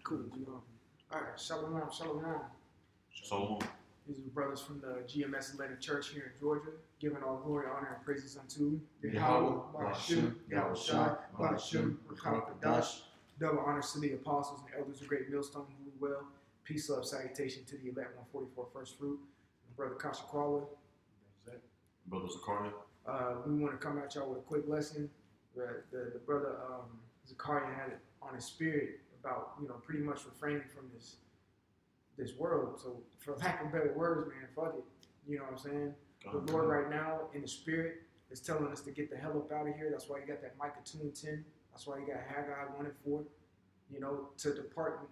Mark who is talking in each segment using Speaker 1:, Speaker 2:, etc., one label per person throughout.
Speaker 1: Cool. All right. Shalom, shalom.
Speaker 2: Shalom.
Speaker 1: These are brothers from the GMS Atlantic Church here in Georgia, giving all glory, honor, and praises unto
Speaker 3: Yahweh, Ba'ashem, Yahushai, Ba'ashem, Rakakadash.
Speaker 1: Double honors to the apostles and elders of Great Millstone who rule well. Peace, love, salutation to the elect 144 First Fruit, and Brother Kasha Kwala.
Speaker 2: Brother Zakaria.
Speaker 1: We want to come at y'all with a quick lesson. The brother Zakaria had it on his spirit about, pretty much refraining from this world. So for lack of better words, man, fuck it. You know what I'm saying? The Lord right now in the spirit is telling us to get the hell up out of here. That's why you got that Micah 2:10. That's why you got Haggai 1:4. To depart,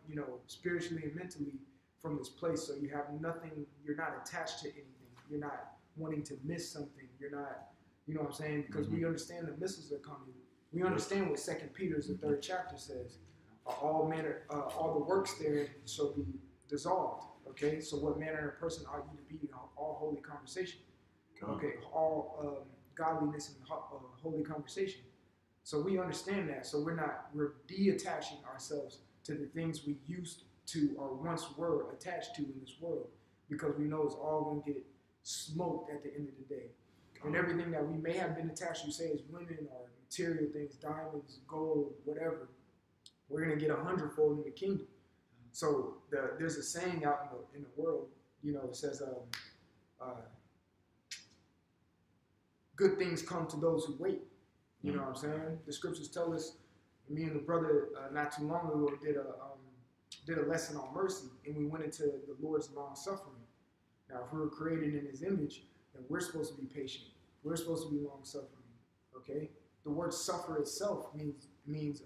Speaker 1: spiritually and mentally from this place. So you have nothing, you're not attached to anything. You're not wanting to miss something. You're not, you know what I'm saying? Because we understand the missiles are coming. We understand what 2 Peter, the 3rd chapter says. All the works there shall be dissolved. Okay, so what manner of person ought you to be in all holy conversation? Okay, all godliness and holy conversation. So we understand that. So we're detaching ourselves to the things we used to or once were attached to in this world, because we know it's all going to get smoked at the end of the day. And everything that we may have been attached to, say, is women or material things, diamonds, gold, whatever, we're going to get 100-fold in the kingdom. So there's a saying out in the world, it says, good things come to those who wait. You know what I'm saying? The scriptures tell us. Me and the brother not too long ago did a lesson on mercy, and we went into the Lord's long suffering. Now, if we were created in His image, then we're supposed to be patient. We're supposed to be long suffering. Okay? The word "suffer" itself means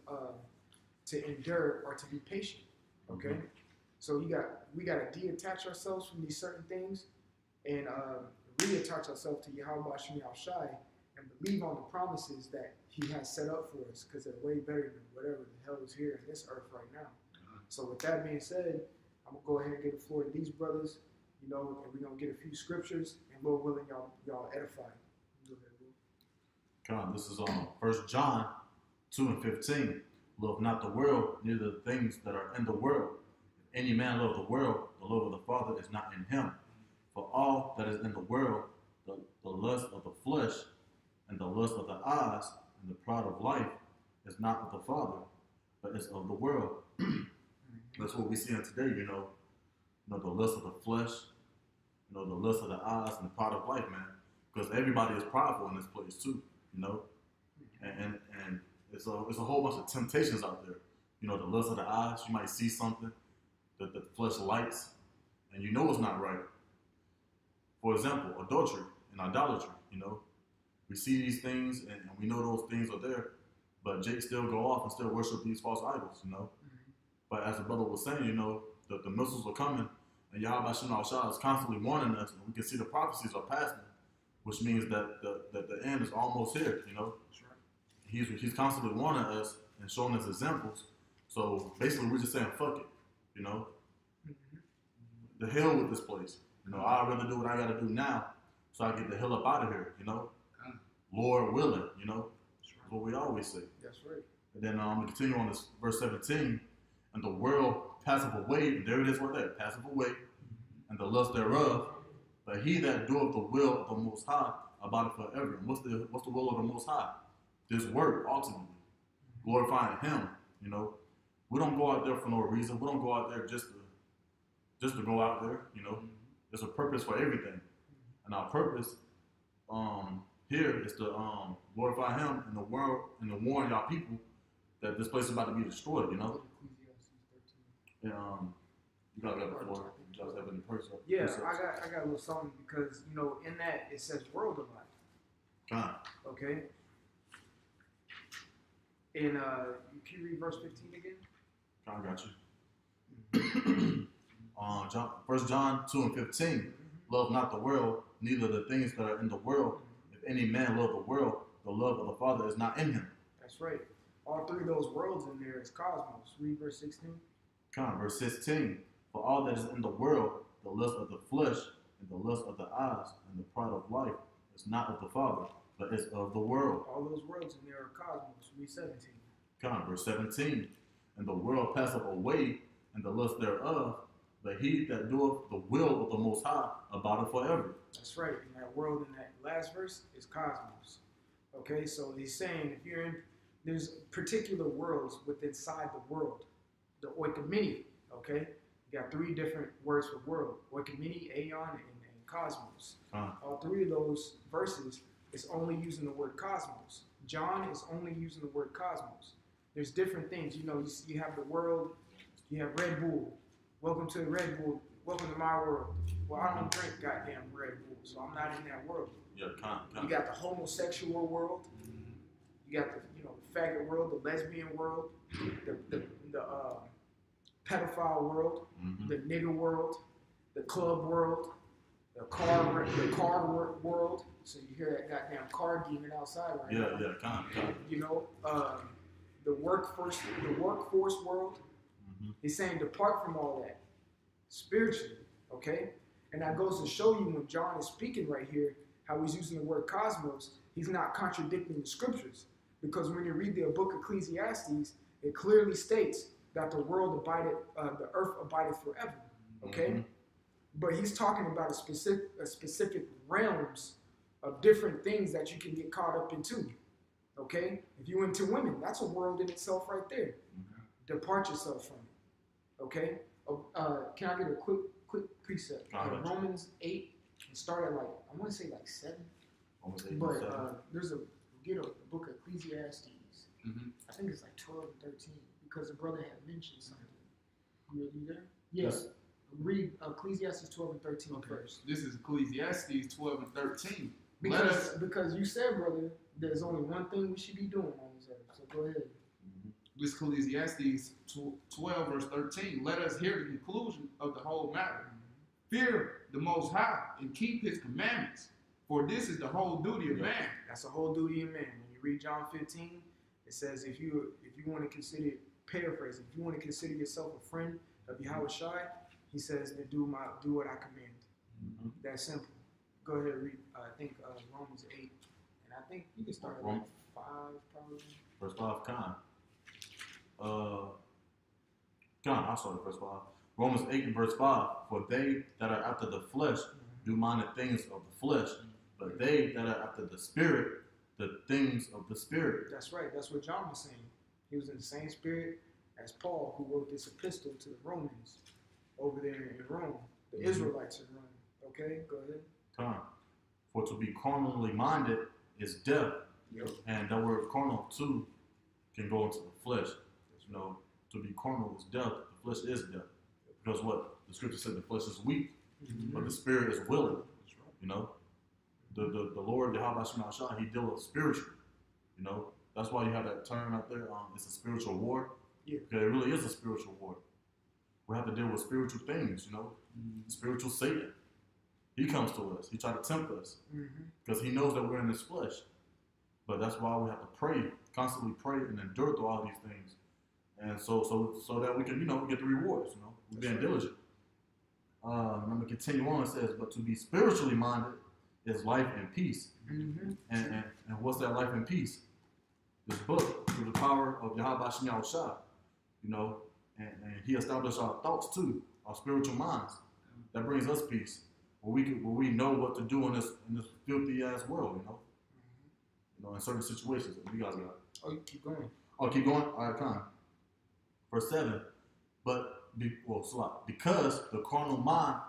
Speaker 1: to endure or to be patient. Okay? So we got to detach ourselves from these certain things and reattach ourselves to Yahweh Ba'ashem Yahushai and believe on the promises that He has set up for us, because they're way better than whatever the hell is here in this earth right now. So with that being said, I'm going to go ahead and give the floor to these brothers, and we're going to get a few scriptures, and Lord willing, y'all edify. Go ahead,
Speaker 2: Come, this is on 1 John 2:15. Love not the world, neither the things that are in the world. If any man love the world, the love of the Father is not in him. For all that is in the world, the lust of the flesh, and the lust of the eyes, and the pride of life, is not of the Father, but is of the world. That's what we see in today, the lust of the flesh, the lust of the eyes, and the pride of life, man. Because everybody is prideful in this place too, and it's a whole bunch of temptations out there. The lust of the eyes, you might see something that the flesh likes, and it's not right. For example, adultery and idolatry, we see these things and we know those things are there, but Jake still go off and still worship these false idols, But as the brother was saying, the missiles are coming, and Yahweh Ba'ashem Yahushai is constantly warning us, and we can see the prophecies are passing, which means that the end is almost here, He's constantly warning us and showing us examples. So basically, we're just saying, fuck it, The hell with this place. I'd rather do what I got to do now so I get the hell up out of here, Lord willing, That's what we always say.
Speaker 1: That's right.
Speaker 2: And then I'm going to continue on this verse 17. And the world passeth away, and there it is right there, passeth away, and the lust thereof. But he that doeth the will of the Most High abideth forever. And what's the will of the Most High? This work, ultimately. Glorifying Him, We don't go out there for no reason. We don't go out there just to go out there, There's a purpose for everything. And our purpose here is to glorify Him in the world and to warn y'all people that this place is about to be destroyed, And you got that before. You guys have any person?
Speaker 1: Yeah, I got a little something, because in that it says world a lot. Okay. And can you read verse 15 again?
Speaker 2: I got you. 1 John 2:15. Love not the world, neither the things that are in the world. If any man love the world, the love of the Father is not in him.
Speaker 1: That's right. All three of those worlds in there is cosmos. Read verse 16.
Speaker 2: Verse 16. For all that is in the world, the lust of the flesh, and the lust of the eyes, and the pride of life, is not of the Father, but is of the world.
Speaker 1: All those worlds in there are cosmos. Read 17.
Speaker 2: Verse 17. And the world passeth away, and the lust thereof, but he that doeth the will of the Most High abideth forever.
Speaker 1: That's right. And that world in that last verse is cosmos. Okay, so he's saying if you're in, there's particular worlds within inside the world. The oikomene, okay? You got three different words for world. Oikomene, aeon, and cosmos. All three of those verses is only using the word cosmos. John is only using the word cosmos. There's different things. You know, you have the world, you have Red Bull. Welcome to the Red Bull. Welcome to my world. Well, I don't drink goddamn Red Bull, so I'm not in that world.
Speaker 2: Yeah,
Speaker 1: You got the homosexual world. You got the the faggot world, the lesbian world, the pedophile world, the nigger world, the club world, the car world. So you hear that goddamn car demon outside right now.
Speaker 2: Yeah, kind of.
Speaker 1: You know, the workforce world. He's saying depart from all that spiritually, okay? And that goes to show you when John is speaking right here, how he's using the word cosmos, he's not contradicting the scriptures. Because when you read the book of Ecclesiastes, it clearly states that the world abided, the earth abided forever, okay? But he's talking about a specific realms of different things that you can get caught up into, okay? If you're into women, that's a world in itself right there. Depart yourself from it, okay? Can I get a quick precept? Romans 8, and start at I want to say 7. But there's get a book of Ecclesiastes. I think it's 12 and 13 because the brother had mentioned something. You there? Yes. Read Ecclesiastes 12 and 13 first.
Speaker 3: This is Ecclesiastes 12 and 13.
Speaker 1: Because you said, brother, there's only one thing we should be doing on this earth. So go ahead.
Speaker 3: This Ecclesiastes 12 verse 13. Let us hear the conclusion of the whole matter. Fear the Most High and keep His commandments, for this is the whole duty of man.
Speaker 1: That's the whole duty of man. When you read John 15, it says if you want to consider, paraphrasing, if you want to consider yourself a friend of Yahweh Shai, he says to do what I command. That's simple. Go ahead and read. I think Romans 8, and I think you can start at 5 probably.
Speaker 2: Verse 5, I'll start at verse 5. Romans 8 and verse 5. For they that are after the flesh do mind the things of the flesh, but they that are after the spirit, the things of the spirit.
Speaker 1: That's right. That's what John was saying. He was in the same spirit as Paul, who wrote this epistle to the Romans over there in Rome, the Israelites in Rome. Okay, go ahead.
Speaker 2: For to be carnally minded is death. And that word carnal too can go into the flesh. You know, to be carnal is death. The flesh is death. Because what the scripture said, the flesh is weak, but the spirit is willing. You know, the Lord Yahweh Shai, He deals with spiritual. You know, that's why you have that term out there. It's a spiritual war. Because it really is a spiritual war. We have to deal with spiritual things. You know, spiritual Satan. He comes to us. He tries to tempt us because he knows that we're in this flesh. But that's why we have to pray, constantly pray and endure through all these things, and so that we can, get the rewards. We're being diligent. I'm going to continue on. It says, but to be spiritually minded is life and peace. And what's that life and peace? This book, through the power of Yahweh Shai, and He established our thoughts too, our spiritual minds. That brings us peace. Where we know what to do in this filthy ass world, in certain situations. You guys got it.
Speaker 1: Oh, you keep going.
Speaker 2: Oh, keep going? All right, come on. Verse 7. Because the carnal mind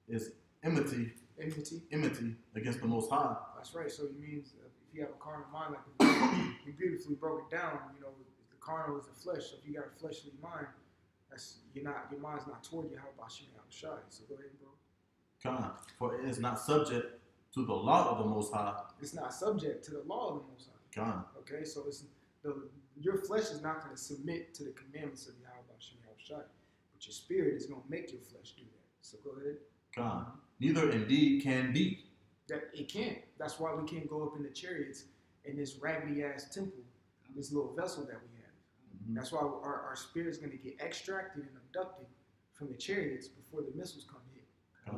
Speaker 2: is enmity against the Most High.
Speaker 1: That's right. So it means if you have a carnal mind, like you beautifully broke it down, the carnal is the flesh. So if you got a fleshly mind, your mind's not toward Yahweh Shai. So go ahead, bro.
Speaker 2: For it is not subject to the law of the Most High.
Speaker 1: It's not subject to the law of the Most High. Okay, so your flesh is not going to submit to the commandments of Yahweh Shai, but your spirit is going to make your flesh do that. So go ahead.
Speaker 2: Neither indeed can be.
Speaker 1: That it can't. That's why we can't go up in the chariots in this raggedy ass temple, this little vessel that we have. That's why our spirit is going to get extracted and abducted from the chariots before the missiles come hit.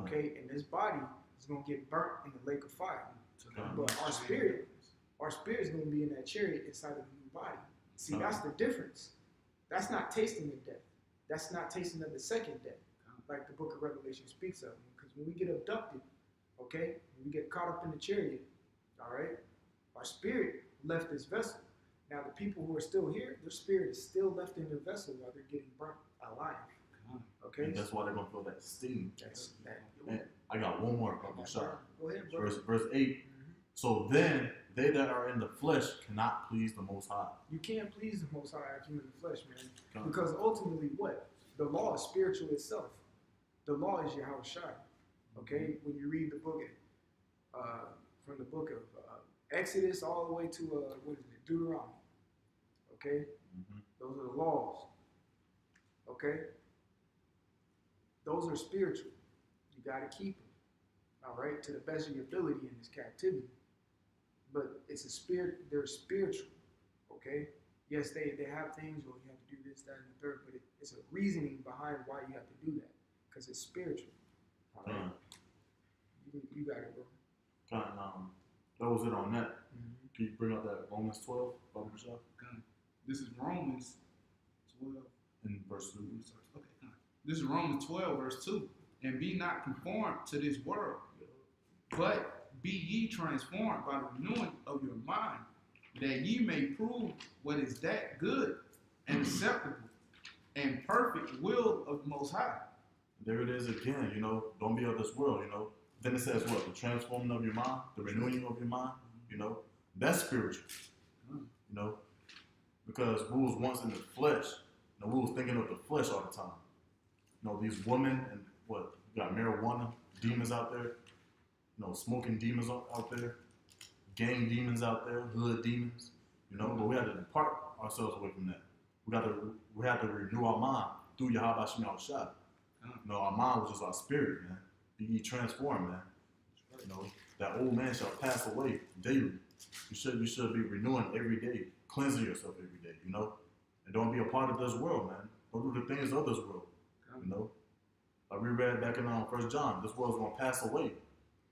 Speaker 1: Okay, and this body is going to get burnt in the lake of fire. But our spirit is going to be in that chariot inside of the new body. See, that's the difference. That's not tasting of death. That's not tasting of the second death, like the book of Revelation speaks of. Because when we get abducted, okay, when we get caught up in the chariot, all right, our spirit left this vessel. Now the people who are still here, their spirit is still left in their vessel while they're getting burnt alive. Okay,
Speaker 2: And that's why they're gonna feel that sting.
Speaker 1: that's that.
Speaker 2: And I got one more. I'm sorry.
Speaker 1: Go ahead, bro.
Speaker 2: Verse 8. So then they that are in the flesh cannot please the Most High.
Speaker 1: You can't please the Most High if you're in the flesh, man.
Speaker 2: Come.
Speaker 1: Because ultimately, what? The law is spiritual itself. The law is Yahweh Shai. Okay? When you read the book, from the book of Exodus all the way to, what is it, Deuteronomy. Okay? Those are the laws. Okay? Those are spiritual. You got to keep them. All right? To the best of your ability in this captivity. But it's a spirit, they're spiritual. Okay? Yes, they have things, or you have to do this, that, and the third, but it's a reasoning behind why you have to do that. Because it's spiritual. All right? You got it, bro.
Speaker 2: That was it on that. Can you bring up that Romans 12, Brother Michelle?
Speaker 3: This is Romans 12.
Speaker 2: In verse 2.
Speaker 3: Okay, this is Romans 12, verse 2. And be not conformed to this world, but be ye transformed by the renewing of your mind, that ye may prove what is that good and acceptable and perfect will of the Most High.
Speaker 2: There it is again, don't be of this world, Then it says what? The transforming of your mind, the renewing of your mind, that's spiritual, because we was once in the flesh, we was thinking of the flesh all the time. These women and what? You got marijuana demons out there, smoking demons out there, gang demons out there, hood demons, but we had to depart ourselves away from that. We had to renew our mind through Yahweh Shem Yahushua. Our mind was just our spirit, man. Be ye transformed, man. That old man shall pass away daily. You should be renewing every day, cleansing yourself every day, and don't be a part of this world, man. Don't do the things of this world, Like we read back in 1 John, this world's gonna pass away.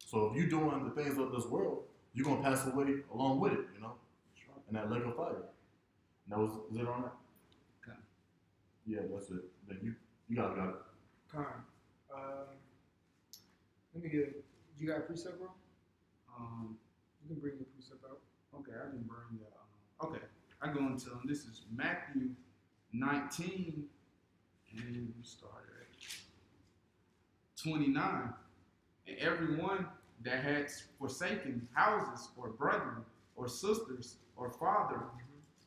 Speaker 2: So if you're doing the things of this world, you're gonna pass away along with it, in that lake of fire. And that was it on that?
Speaker 3: Okay.
Speaker 2: Yeah, that's it. Then you got it.
Speaker 1: Con. Let me get. You got a precept, bro? You can bring your precept out.
Speaker 3: Okay, I didn't bring that. Okay, I go into them. This is Matthew 19, and we started at 29. And everyone that has forsaken houses, or brethren, or sisters, or father,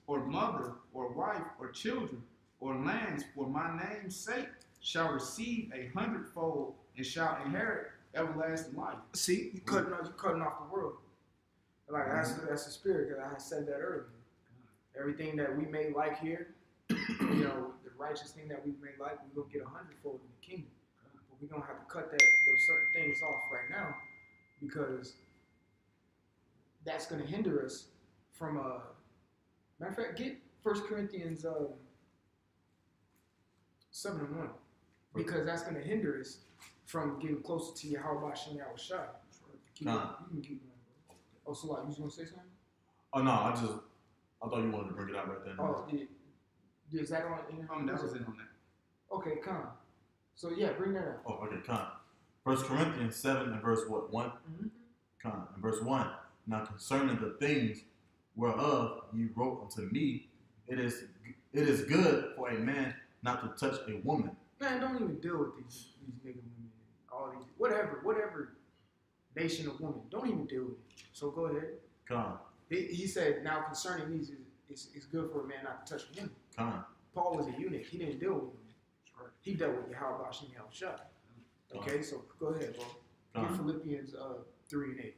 Speaker 3: or mother, or wife, or children, or lands for my name's sake shall receive 100-fold and shall inherit everlasting life.
Speaker 1: See, you're cutting off the world. Like that's the spirit. Because I said that earlier. Everything that we may like here, the righteous thing that we may like, we're gonna get 100-fold in the kingdom. But we're gonna have to cut those certain things off right now, because that's gonna hinder us from. Matter of fact, get 1 Corinthians 7:1, because that's gonna hinder us from getting closer to Yahweh Shem Yahushua. You can keep going, bro. Oh, so like, you was gonna say something?
Speaker 2: Oh no, I thought you wanted to bring it out right then.
Speaker 1: Oh, is that on?
Speaker 3: That was it on that.
Speaker 1: Okay, come. So yeah, bring that up.
Speaker 2: Oh, okay, come. 1 Corinthians 7 and verse what? 1? Come. In verse 1. Now concerning the things whereof you wrote unto me, it is good for a man not to touch a woman.
Speaker 1: Man, don't even deal with these nigga women, all these whatever nation of women. Don't even deal with it. So go ahead.
Speaker 2: Come.
Speaker 1: He said, now concerning these, it's good for a man not to touch a woman.
Speaker 2: Come.
Speaker 1: Paul was a eunuch. He didn't deal with women. He dealt with Yahweh Shem Yahushua. Okay, so go ahead, bro. Get Philippians 3 and 8.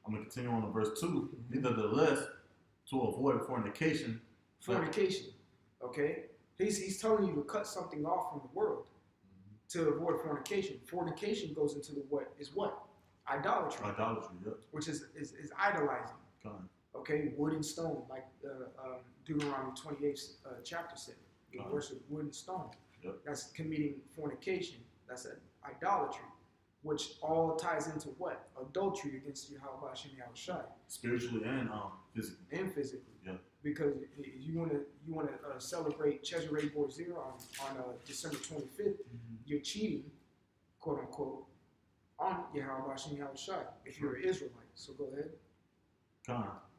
Speaker 2: I'm going to continue on to verse 2. Nevertheless, to avoid fornication.
Speaker 1: Fornication, okay? He's telling you to cut something off from the world to avoid fornication. Fornication goes into the what? Idolatry.
Speaker 2: Idolatry, yep.
Speaker 1: Which is idolizing. Okay, wood and stone, like Deuteronomy 28 chapter said. You worship wood and stone.
Speaker 2: Yep.
Speaker 1: That's committing fornication. That's an idolatry, which all ties into what? Adultery against Yahweh Shem Yahushua.
Speaker 2: Spiritually and physically.
Speaker 1: And physically.
Speaker 2: Yeah.
Speaker 1: because you want to celebrate Cesare Borgia on December 25th, you're cheating, quote unquote, on Yahweh Hashem Yahushai if you're an Israelite. So go ahead.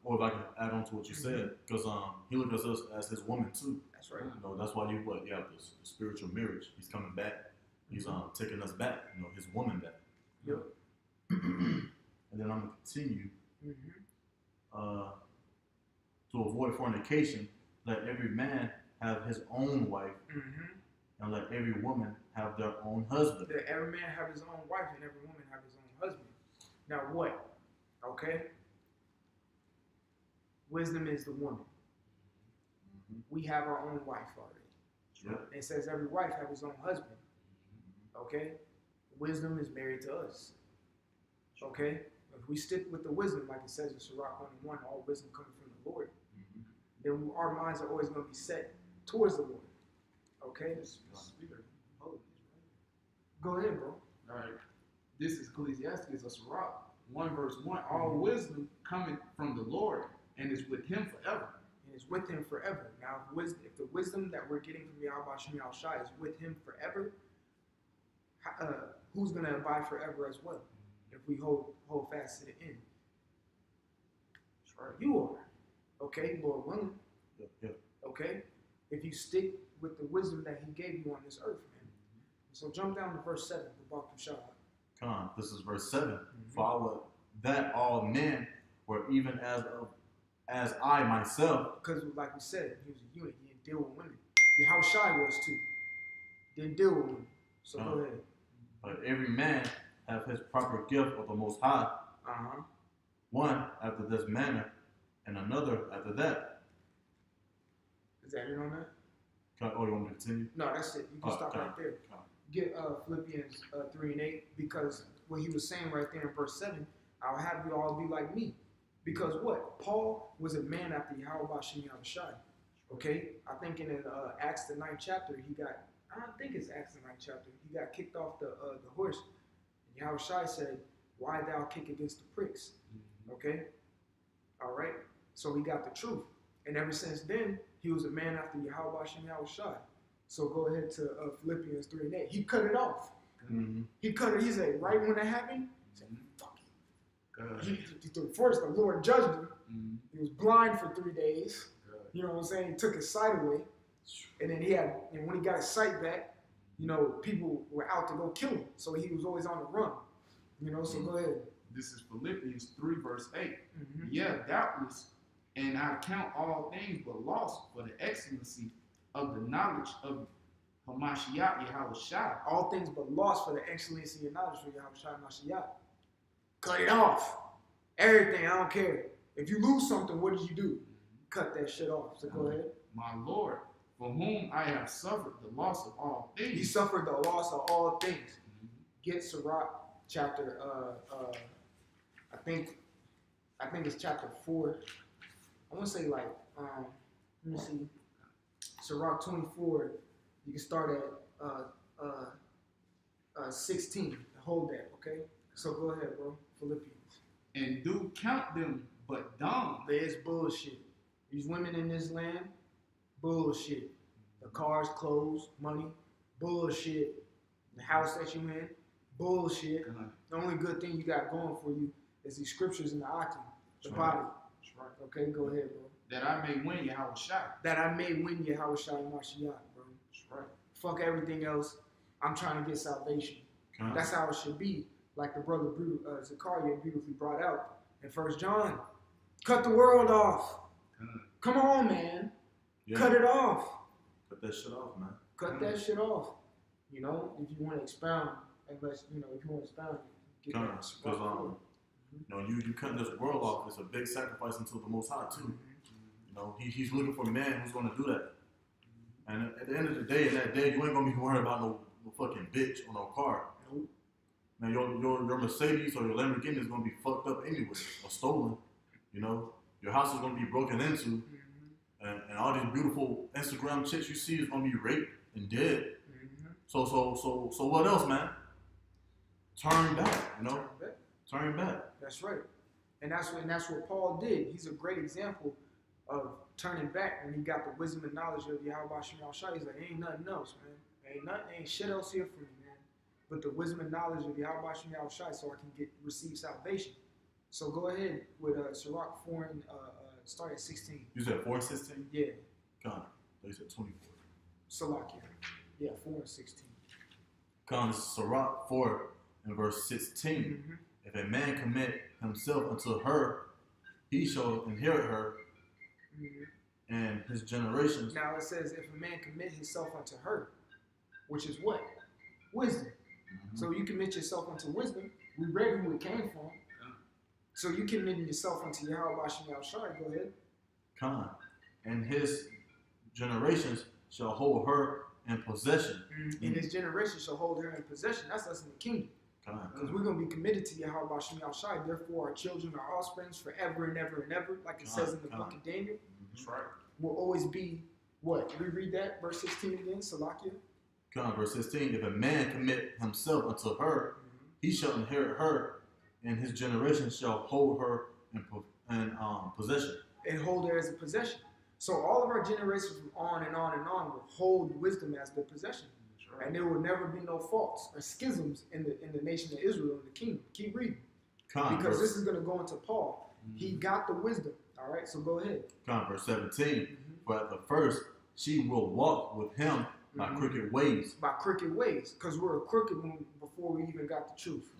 Speaker 2: Or if I can add on to what you said, because he looked at us as his woman too.
Speaker 1: That's right.
Speaker 2: You know, that's why you have the spiritual marriage. He's coming back. He's taking us back. You know, his woman back.
Speaker 1: Yep.
Speaker 2: And then I'm gonna continue. To avoid fornication, let every man have his own wife, and let every woman have their own husband.
Speaker 1: Let every man have his own wife, and every woman have his own husband. Now what? Okay. Wisdom is the woman. We have our own wife already.
Speaker 2: Yep.
Speaker 1: It says every wife have his own husband. Okay. Wisdom is married to us. Okay. If we stick with the wisdom, like it says in Sirach 1:1, all wisdom coming from the Lord, then our minds are always going to be set towards the Lord. Okay? Go ahead, bro.
Speaker 3: All right. This is Ecclesiastes of Sirach 1:1. All wisdom coming from the Lord and is with him forever.
Speaker 1: And it's with him forever. Now, if the wisdom that we're getting from Yahweh Hashem Yahushai is with him forever, who's going to abide forever as well? If we hold fast to the end.
Speaker 3: Right.
Speaker 1: You are. Okay, Lord willing.
Speaker 2: Yep.
Speaker 1: Okay? If you stick with the wisdom that he gave you on this earth, man. So jump down to verse 7.
Speaker 2: This is verse 7. Follow that all men were even as I myself.
Speaker 1: Because like we said, he was a eunuch. He didn't deal with women. Yahushai was too. Didn't deal with women. So go ahead.
Speaker 2: But every man have his proper gift of the Most High. One after this manner, and another after that.
Speaker 1: Is that it on that?
Speaker 2: Oh, you want me to continue?
Speaker 1: No, that's it. You can stop right there. Get Philippians 3:8, because what he was saying right there in verse 7, I'll have you all be like me. Because what? Paul was a man after Yahweh Hashem Yahushai. Okay? I think in Acts the 9th chapter, I don't think it's Acts the 9th chapter, he got kicked off the horse. And Yahushai said, why thou kick against the pricks? Okay? All right? So he got the truth. And ever since then, he was a man after Yahweh Hashem Yahushai. So go ahead to Philippians 3:8. He cut it off. He cut it. He said, right when it happened, he said, fuck it. First, the Lord judged him. He was blind for 3 days. You know what I'm saying? He took his sight away. And then and when he got his sight back, you know, people were out to go kill him. So he was always on the run. You know, so go ahead.
Speaker 3: This is Philippians 3:8. Yeah, doubtless, and I count all things but loss for the excellency of the knowledge of Hamashiach Yahushai.
Speaker 1: All things but loss for the excellency and knowledge for Yahushai Mashiach. Cut it off. Everything, I don't care. If you lose something, what did you do? Cut that shit off. So go ahead.
Speaker 3: My Lord, for whom I have suffered the loss of all things.
Speaker 1: He suffered the loss of all things. Get Sirach chapter, I think it's chapter 4. I want to say like, let me see. Sirach 24, you can start at 16. Hold that, okay? So go ahead, bro. Philippians.
Speaker 3: And do count them but dung.
Speaker 1: There's bullshit. These women in this land, bullshit. The cars, clothes, money, bullshit. The house that you in, bullshit. The only good thing you got going for you is these scriptures in the Akim, the body.
Speaker 3: That's right.
Speaker 1: Okay, go ahead, bro.
Speaker 3: That I may win Yahushai.
Speaker 1: That I may win Yahushai Mashiach, bro.
Speaker 3: That's right.
Speaker 1: Fuck everything else. I'm trying to get salvation. That's how it should be. Like the brother Zachariah beautifully brought out in 1 John. Cut the world off. Come on, man. Yeah. Cut it off.
Speaker 2: Cut that shit off, man.
Speaker 1: Cut that shit off. You know, if you want to expound, unless, you know, if you want to expound, get that.
Speaker 2: Because, you know, you cutting this world off, it's a big sacrifice unto the Most High, too. You know, he's looking for a man who's going to do that. And at the end of the day, in that day, you ain't going to be worried about no fucking bitch or no car.
Speaker 1: Nope.
Speaker 2: Now, your Mercedes or your Lamborghini is going to be fucked up anyway or stolen. You know, your house is going to be broken into. And all these beautiful Instagram chicks you see is going to be raped and dead. So what else, man? Turn back, you know? Turn back.
Speaker 1: That's right. And that's what Paul did. He's a great example of turning back when he got the wisdom and knowledge of Yahweh Shemel Shai. He's like, ain't nothing else, man. Ain't shit else here for me, man. But the wisdom and knowledge of Yahweh Shemel Shai, so I can receive salvation. So go ahead with Sirach 4 and start at 16.
Speaker 2: You said 4 and 16?
Speaker 1: Yeah.
Speaker 2: Con. They said 24.
Speaker 1: Salakia. Yeah, 4 and 16.
Speaker 2: Con, this is Sirach 4 and verse 16.
Speaker 1: Mm-hmm.
Speaker 2: If a man commit himself unto her, he shall inherit her and his generations.
Speaker 1: Now it says, if a man commit himself unto her, which is what? Wisdom. So you commit yourself unto wisdom. We read who it came from. So you committing yourself unto Yahweh Shemel Shai. Go ahead.
Speaker 2: Con. And his generations shall hold her in possession.
Speaker 1: And his generation shall hold her in possession. That's us in the kingdom. Because we're going to be committed to Yahweh Shemel Shai. Therefore, our children, our offsprings, forever and ever and ever, like it says in the book of Daniel.
Speaker 3: That's right.
Speaker 1: Will always be what? Reread that, verse 16 again, Salakia.
Speaker 2: Con, verse 16. If a man commit himself unto her, he shall inherit her, and his generation shall hold her in possession.
Speaker 1: And hold her as a possession. So all of our generations from on and on and on will hold wisdom as their possession. Right. And there will never be no faults or schisms in the nation of Israel and the kingdom. Keep reading. Because this is going to go into Paul. He got the wisdom. All right, so go ahead.
Speaker 2: Verse 17. For at the first she will walk with him by crooked ways.
Speaker 1: By crooked ways. Because we're crooked before we even got the truth.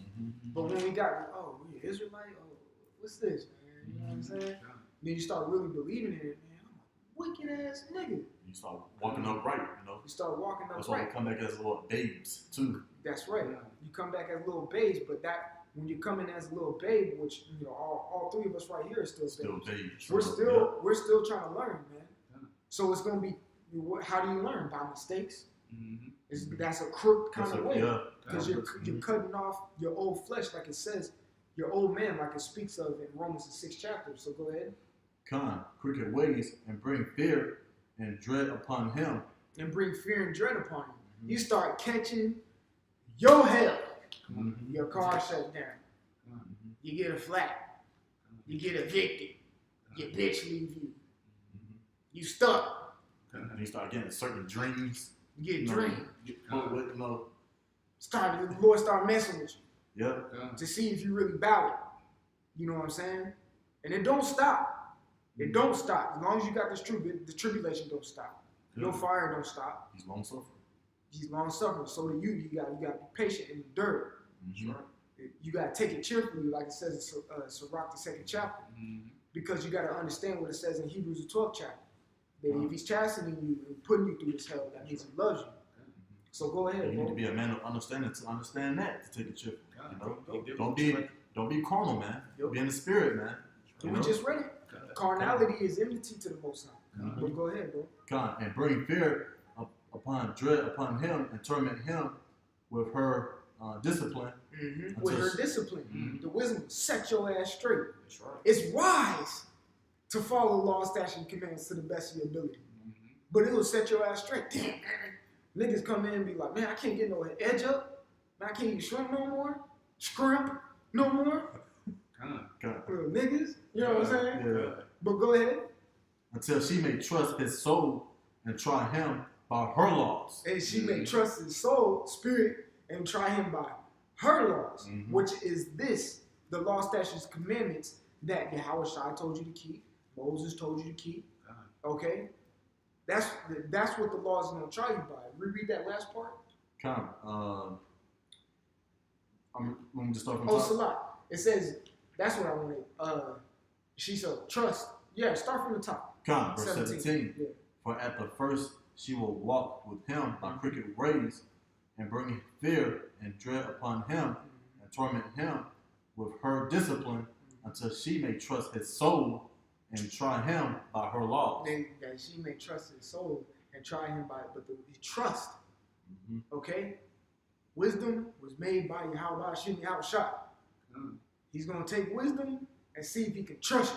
Speaker 1: But when we got, oh, we're Israelite? Oh, what's this, man? You know what I'm saying? Then you start really believing in it, man. I'm a wicked ass nigga.
Speaker 2: You start walking upright, you know.
Speaker 1: You start walking upright.
Speaker 2: That's why we come back as little babes, too.
Speaker 1: That's right. You come back as little babes, but when you come in as a little babe, which, you know, all three of us right here are still babes. We're still trying to learn, man. So it's going to be, how do you learn? By mistakes. That's a crook kind of way. Because you're cutting off your old flesh, like it says, your old man, like it speaks of in Romans the 6th chapter. So go ahead.
Speaker 2: Crooked ways, and bring fear and dread upon him.
Speaker 1: And bring fear and dread upon him. You start catching your hell. Your car shut down. You get a flat. You get evicted. Your bitch leave you. You stuck.
Speaker 2: And you start getting certain dreams.
Speaker 1: You get dreams.
Speaker 2: The
Speaker 1: Lord start messing with you.
Speaker 2: Yep.
Speaker 1: To see if you really bout it. You know what I'm saying? And it don't stop. It don't stop. As long as you got this truth, the tribulation don't stop. Your fire don't stop.
Speaker 2: He's long suffering.
Speaker 1: He's long suffering. So do you. You got to be patient and endure. You got to take it cheerfully, like it says in Sirach, the 2nd chapter. Because you got to understand what it says in Hebrews, the 12th chapter. That if he's chastening you and putting you through this hell, that means he loves you. So go ahead.
Speaker 2: You need to be a man of understanding to understand that, to take it cheerful. You know? Don't be carnal, man. Be in the spirit, man.
Speaker 1: We just read it. Carnality is enmity to the Most High. But go ahead, bro.
Speaker 2: And bring fear dread upon him, and torment him with her discipline.
Speaker 1: With her discipline. The wisdom will set your ass straight.
Speaker 3: That's right.
Speaker 1: It's wise to follow law, statutes, and commandments to the best of your ability. But it will set your ass straight. Damn, man. Niggas come in and be like, man, I can't get no edge up. Man, I can't eat shrimp no more. Scrimp no more. Niggas. You know what I'm saying?
Speaker 2: Yeah.
Speaker 1: But go ahead.
Speaker 2: Until she may trust his soul and try him by her laws.
Speaker 1: And she may trust his soul, spirit, and try him by her laws, which is this, the law, statutes, commandments that Yahweh Shai told you to keep, Moses told you to keep. Okay? That's what the law is going to try you by. Reread that last part.
Speaker 2: I'm going to just start from
Speaker 1: top. Salat. It says, that's what I wanted. She shall trust. Yeah, start from the top.
Speaker 2: Verse 17. Yeah. For at the first she will walk with him by crooked ways, and bring fear and dread upon him, and torment him with her discipline, until she may trust his soul and try him by her laws.
Speaker 1: That she may trust his soul and try him by it. But the trust, okay? Wisdom was made by Yahweh Shem Yahweh Shai. He's going to take wisdom and see if he can trust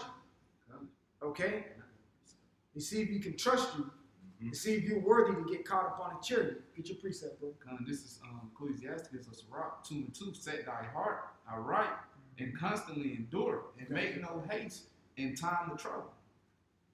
Speaker 1: you. Okay? You see if he can trust you. And see if you're worthy to get caught up on a chariot. Get your precept, bro.
Speaker 3: This is Ecclesiastes, Sirach 2 and 2. Set thy heart aright and constantly endure, and make no haste in time of trouble.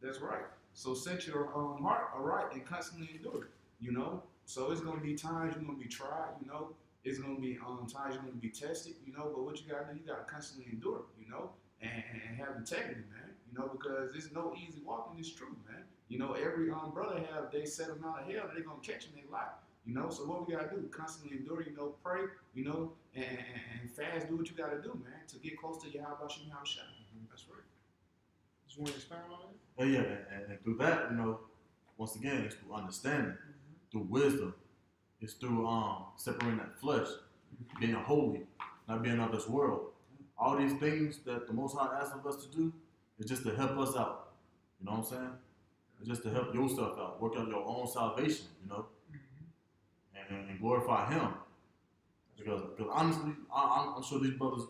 Speaker 3: That's right. So set your heart aright and constantly endure. You know, so it's gonna be times you're gonna be tried. You know, it's gonna be times you're gonna be tested. You know, but what you gotta do, you gotta constantly endure. You know, and have integrity, man. You know, because there's no easy walk in this truth, man. You know, every brother have they set amount of hell that they're gonna catch in their life. You know, so what we gotta do? Constantly endure. You know, pray. You know, and fast. Do what you gotta do, man, to get close to Yahweh Shem Yahushua. That's right.
Speaker 1: Just want to expand on it?
Speaker 2: Oh yeah, and through that, you know, once again, it's through understanding, through wisdom, it's through separating that flesh, being holy, not being of this world. All these things that the Most High asks of us to do is just to help us out. You know what I'm saying? It's just to help yourself out, work out your own salvation. You know, and glorify Him. Because honestly, I'm sure these brothers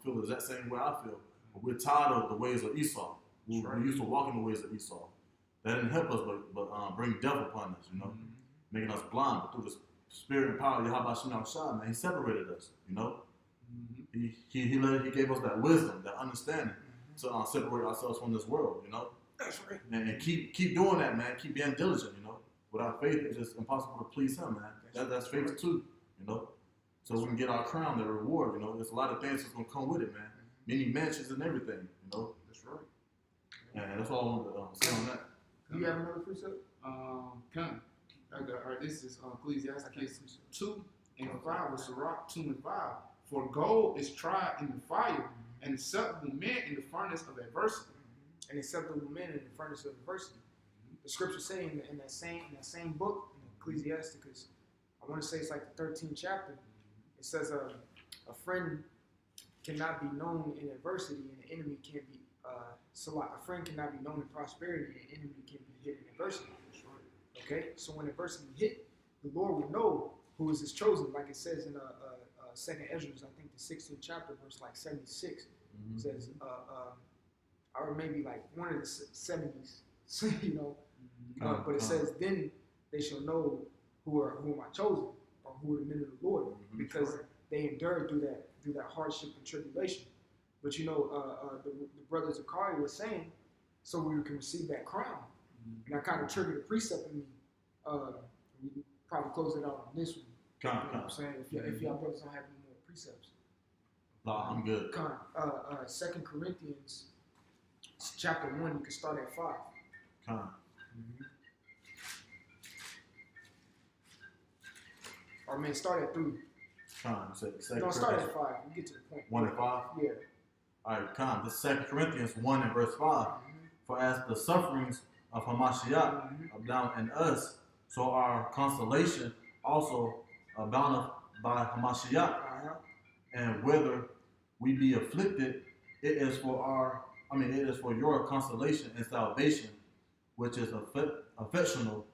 Speaker 2: feel the exact same way I feel. But we're tired of the ways of Esau. We used to walk in the ways of Esau. That didn't help us, but bring death upon us, you know, making us blind. But through the spirit and power of Yahweh Shem Yahushua, man, He separated us, you know. He gave us that wisdom, that understanding to separate ourselves from this world, you know.
Speaker 1: That's right.
Speaker 2: And keep doing that, man. Keep being diligent, you know. Without faith, it's just impossible to please Him, man. That's faith too, you know. So we can get our crown, the reward, you know. There's a lot of things that's gonna come with it, man. Many mansions and everything, you know.
Speaker 3: That's right.
Speaker 2: And that's all I want to say on that.
Speaker 1: Do you have another precept?
Speaker 3: Come. All right, this is Ecclesiastes 2 and 5, with Sirach 2 and 5. For gold is tried in the fire, and acceptable men in the furnace of adversity.
Speaker 1: And acceptable men in the furnace of adversity. The scripture saying in that same book, in Ecclesiasticus, I want to say it's like the 13th chapter. It says a friend cannot be known in adversity, and an enemy can't be. A friend cannot be known in prosperity, and an enemy can be hit in adversity. Okay, so when adversity hit, the Lord will know who is His chosen, like it says in Second Ezra, I think the 16th chapter, verse like 76. It says, or maybe like one of the 70s, you know. But it says, then they shall know who am I chosen, or who are the men of the Lord, because they endured through that hardship and tribulation. But you know, the brother Zachariah was saying, so we can receive that crown. And that kind of triggered a precept in me. We probably close it out on this one. You know what I'm saying? If y'all brothers don't have any more precepts.
Speaker 2: No, I'm good.
Speaker 1: 2 Corinthians chapter 1, you can start at 5. Or man, start at 3. Don't start at 5. We get to the point.
Speaker 2: 1 and 5?
Speaker 1: Yeah.
Speaker 2: All right, this is 2 Corinthians 1 and verse 5. For as the sufferings of Hamashiach abound in us, so our consolation also aboundeth by Hamashiach. And whether we be afflicted, it is for your consolation and salvation, which is affectional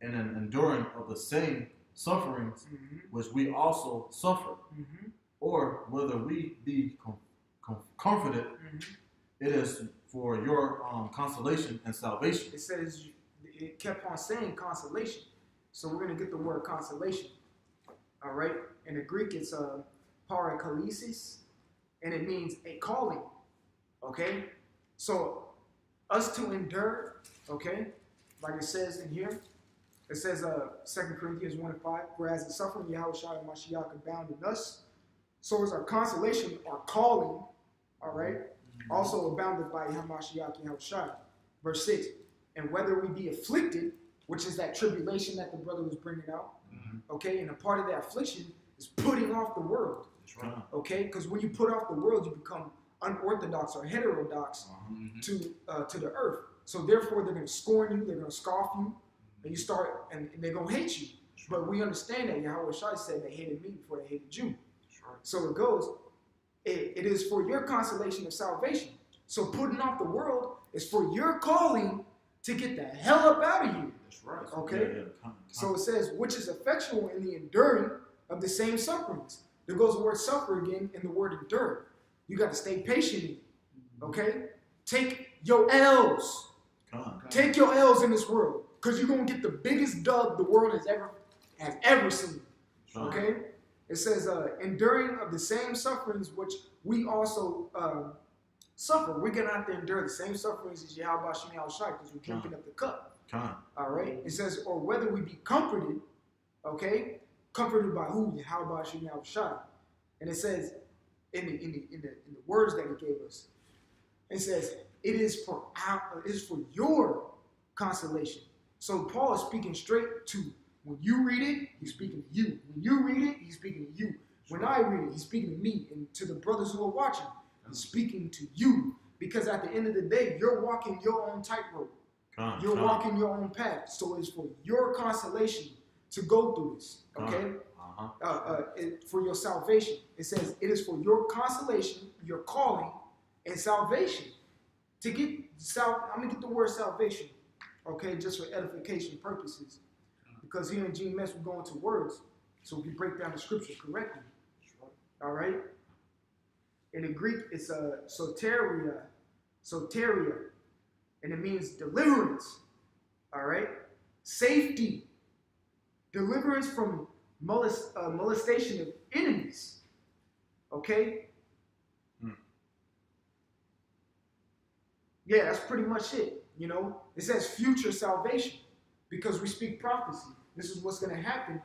Speaker 2: and an enduring of the same sufferings which we also suffer. Or whether we be comforted, it is for your consolation and salvation.
Speaker 1: It says, it kept on saying consolation. So we're going to get the word consolation. All right? In the Greek, it's parakalesis, and it means a calling. Okay? So us to endure, okay, like it says in here, it says 2 Corinthians 1 and 5, whereas the suffering of Yahushua and Mashiach abound in us, so is our consolation, our calling, all right, also abounded by Hamashiach and Yahushua. Verse 6, and whether we be afflicted, which is that tribulation that the brother was bringing out, okay, and a part of that affliction is putting off the world, okay, because when you put off the world, you become unorthodox or heterodox to the earth. So therefore, they're going to scorn you, they're going to scoff you, and and they're going to hate you. But we understand that Yahweh Shai said they hated me before they hated you. So it goes, it is for your consolation of salvation. So putting off the world is for your calling to get the hell up out of you.
Speaker 3: That's right.
Speaker 1: Okay? So it says, which is effectual in the enduring of the same sufferings. There goes the word suffer again in the word endure. You got to stay patient in it. Okay? Take your L's. Take your L's in this world. Because you're going to get the biggest dub the world has ever seen. Okay? It says, enduring of the same sufferings which we also suffer. We're going to have to endure the same sufferings as Yahweh Shem Yahushua because we're drinking up the cup. All right? It says, or whether we be comforted, okay? Comforted by who? Yahweh Shem Yahushua. And it says, in the words that he gave us, it says, it is for your consolation. So Paul is speaking straight to, when you read it, he's speaking to you. When you read it, he's speaking to you. When I read it, he's speaking to me and to the brothers who are watching. He's speaking to you. Because at the end of the day, you're walking your own tightrope. You're walking your own path. So it's for your consolation to go through this. Okay? For your salvation. It says it is for your consolation, your calling, and salvation. To get I'm gonna get the word salvation, okay, just for edification purposes. Because here in GMS we're going to words, so we can break down the scripture correctly. All right? In the Greek, it's a soteria, and it means deliverance. All right? Safety. Deliverance from molestation of enemies. Okay? Yeah, that's pretty much it. You know, it says future salvation because we speak prophecy. This is what's going to happen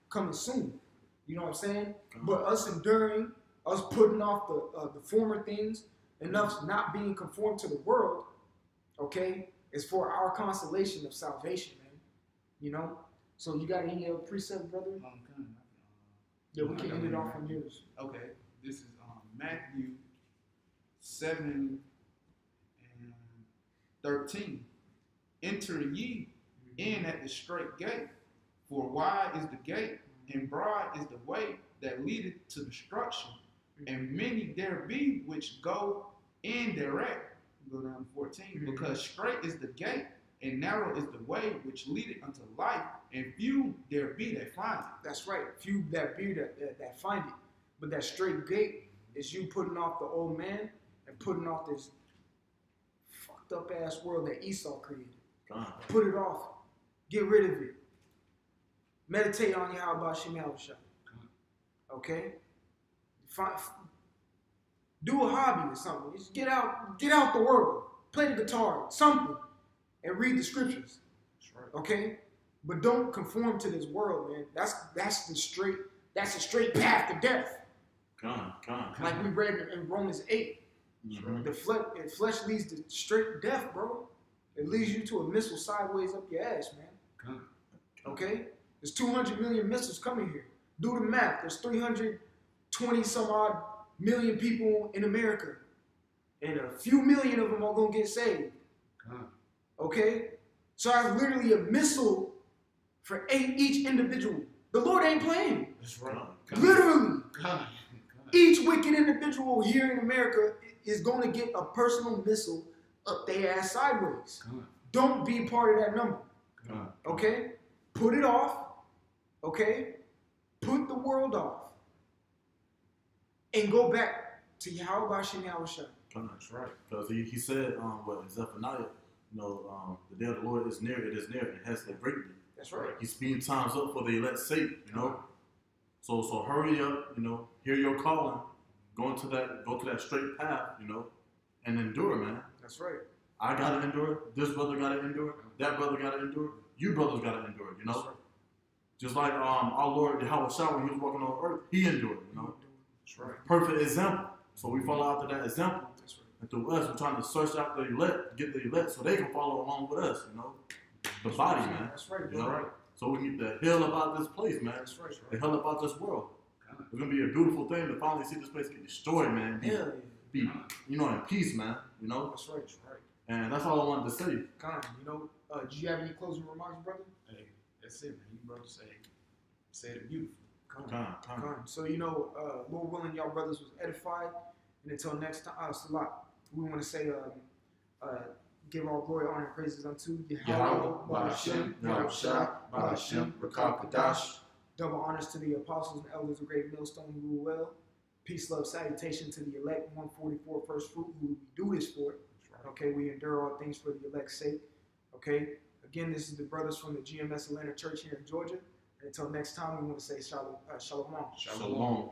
Speaker 1: coming soon. You know what I'm saying? But us enduring, us putting off the former things, and us not being conformed to the world, okay, is for our consolation of salvation, man. You know? So you got any precept, brother? Yeah, we can end it off on yours.
Speaker 3: Okay, this is Matthew 7:13. Enter ye in at the straight gate, for wide is the gate, and broad is the way that leadeth to destruction, and many there be which go in thereat. Go down to 14. Because straight is the gate, and narrow is the way which leadeth unto life, and few there be that find it.
Speaker 1: That's right. Few that be that find it. But that straight gate is you putting off the old man and putting off this fucked up ass world that Esau created. Put it off. Get rid of it. Meditate on Yahweh Shem Yahushua. Okay? Do a hobby or something. Just get out the world. Play the guitar, something, and read the scriptures.
Speaker 3: That's right.
Speaker 1: Okay? But don't conform to this world, man. That's the straight path to death. Like we read in Romans 8.
Speaker 2: Mm-hmm.
Speaker 1: The flesh leads to straight death, bro. It leads you to a missile sideways up your ass, man. Okay? There's 200 million missiles coming here. Do the math. There's 320 some odd million people in America. And a few million of them are going to get saved. Okay? So that's literally a missile for each individual. The Lord ain't playing.
Speaker 3: That's right.
Speaker 1: Literally. Each wicked individual here in America is going to get a personal missile up their ass sideways. Don't be part of that number. Okay? Put it off. Okay? Put the world off. And go back to Yahweh Shem Yahushua.
Speaker 2: That's right. Because he said, in Zephaniah, the day of the Lord is near, it is near, it has greatly.
Speaker 1: That's right.
Speaker 2: He's speeding times up for the elect's sake, So hurry up, hear your calling, go to that straight path, and endure, man.
Speaker 1: That's right.
Speaker 2: I gotta endure. This brother gotta endure. That brother gotta endure. You brothers gotta endure.
Speaker 1: That's right.
Speaker 2: Just like our Lord Yahweh Shah, when he was walking on earth, he endured.
Speaker 3: That's right.
Speaker 2: Perfect example. So we follow after that example.
Speaker 1: That's right.
Speaker 2: And through us, we're trying to search out the elect, get the elect, so they can follow along with us. The body, man.
Speaker 1: That's right.
Speaker 2: Right. So we need the hell about this place, man.
Speaker 1: That's right.
Speaker 2: The hell about this world. It's gonna be a beautiful thing to finally see this place get destroyed, man. Be in peace, man.
Speaker 1: That's right. That's right.
Speaker 2: And that's all I wanted to say.
Speaker 1: Do you have any closing remarks, brother?
Speaker 3: Hey, that's it, man. You brothers say it beautiful.
Speaker 1: Come. So Lord willing, y'all brothers was edified. And until next time, Salat. We want to say, give all glory, honor, and praises unto
Speaker 3: Yahweh, Ba'ashem, Yahushua, Ba'ashem, Rakakadash.
Speaker 1: Double honors to the apostles and elders of Great Millstone who rule well. Peace, love, salutation to the elect 144 first fruit who we do this for. Okay, we endure all things for the elect's sake. Okay, again, this is the brothers from the GMS Atlanta Church here in Georgia. And until next time, we want to say shalom.
Speaker 2: Shalom.